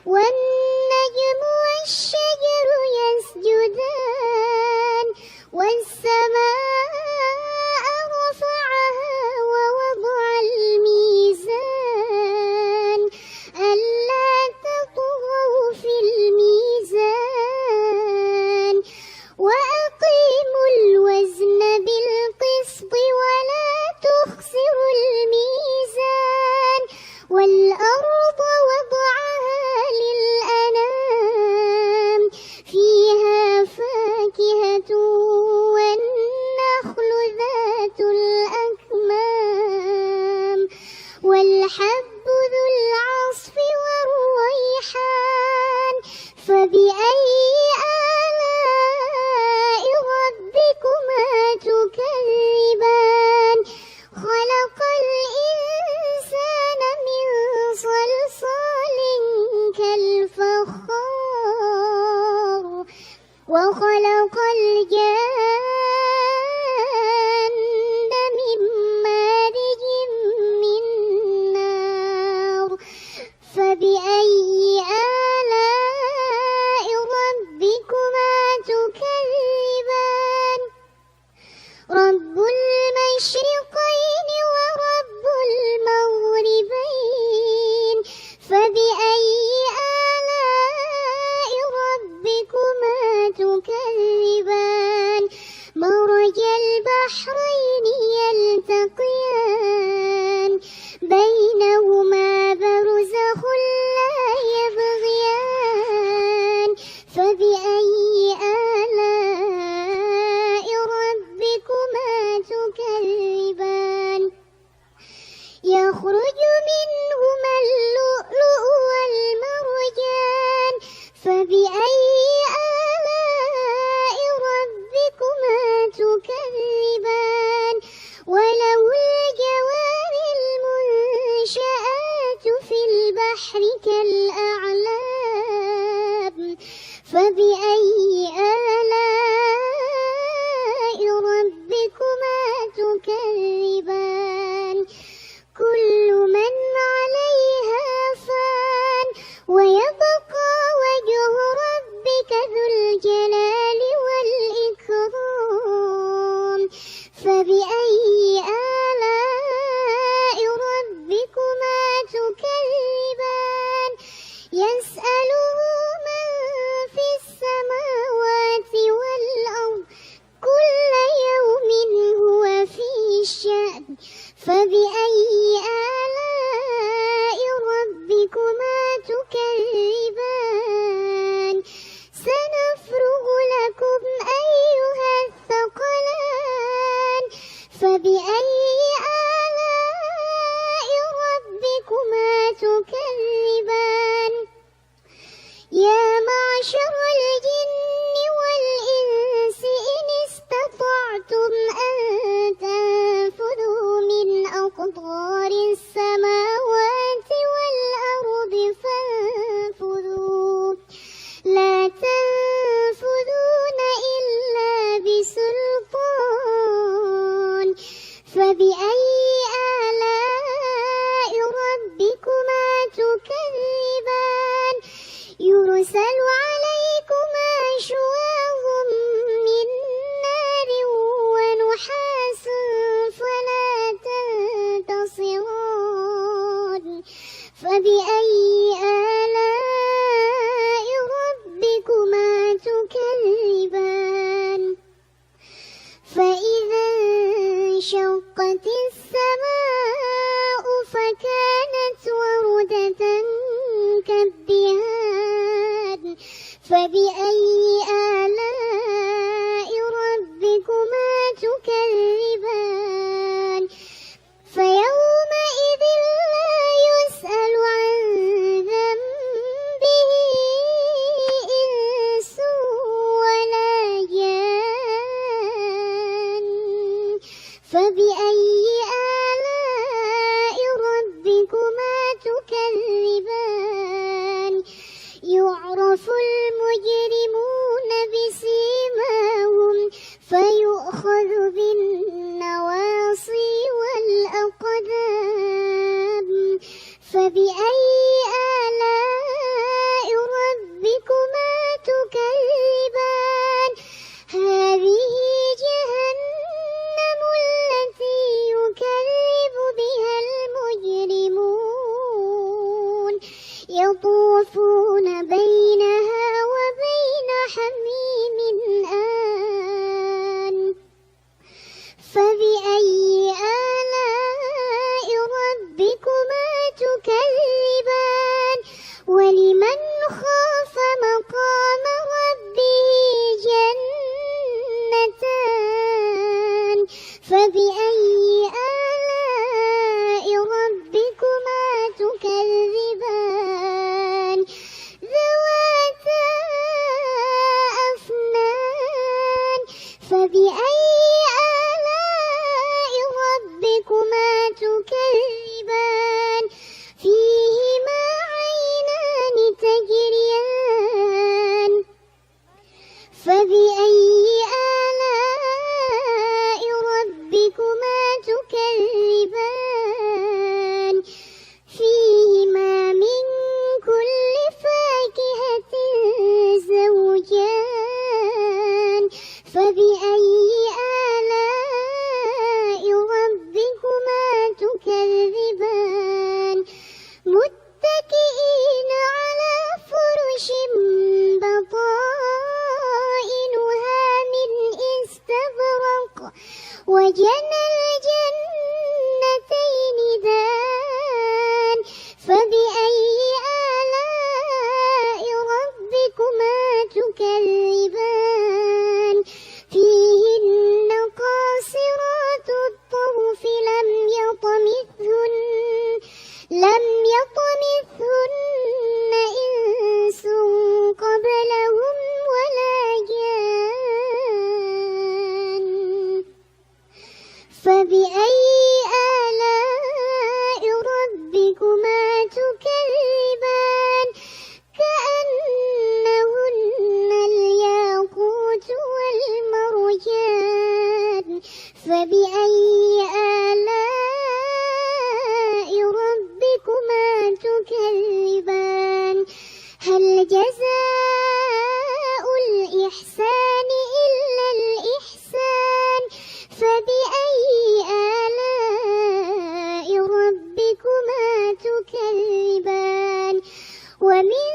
والنجم والشجر يسجدان والسماء رفعها ووضع الميزان ألا تطغوا في الميزان وأقيموا الوزن بالقسط ولا تخسروا الميزان والأرض وضعها للأنام فيها فاكهة والنخل ذات الأكمام والحب ذو العصف والريحان فبأي آلاء ربكما تكذبان خلق الإنسان من صلصال كالفخار وخلق الجان من مارج من نار فبأي آلاء ربكما تكذبان رب المشرقين ورب المغربين فبأي آلاء ربكما تكذبان مرج البحرين يلتقيان بينهما برزخ لا يبغيان فبأي آلاء ربكما تكذبان يخرج منهما اللؤلؤ والمرجان فبأي آلاء ربكما تكذبان وله الجوار المنشآت في البحر كالأعلام فبأي آلاء ربكما تكذبان كل من عليها فان ويبقى وجه ربك ذو الجلال والإكرام فبأي آلاء ربكما تكذبان يسأله من في السماوات والأرض كل يوم هو في شأن فبأي آلاء ربكما تكذبان سنفرغ لكم أيها الثقلان فبأي آلاء ربكما تكذبان يا معشر الجن والإنس إن استطعتم أن تنفذوا من أقطار السماوات والأرض فانفذوا لا تنفذون إلا بسلطان فبأي آلاء ربكما تكذبان يرسل عليكما شواظ من نار ونحاس فلا تنتصران فبأي آلاء ربكما تكذبان فإذا انشقت السماء فكانت وردة كالدهان فبأي آلاء ربكما تكذبان فيومئذ لا يسأل عن ذنبه إنس ولا جان فبأي آلاء ربكما تكذبان يعرف المجرمون بسيماهم فيؤخذ بالنواصي والأقدام فبأي آلاء يطوفون بينها وبين حميم آن فبأي آلاء ربكما تكذبان ولمن خاف مقام ربه جنتان فبأي آلاء ربكما تكذبان ذواتا أفنان فبأي آلاء ربكما تكذبان فيهما عينان تجريان فبأي آلاء ربكما تكذبان فيهما من كل فاكهة زوجان فبأي آلاء ربكما تكذبان متكئين على فرش بطائنها من استبرق وجنى الجنتين دان فبأي آلاء ربكما تكذبان فيهن قاصرات الطرف لم يطمثهن إنس قبلهم ولا جان فبأي آلاء ربكما تكذبان كأنهن الياقوت والمرجان فبأي آلاء ربكما تكذبان هل جزاء الإحسان إلا الإحسان فبأي آلاء ربكما تكذبان ومن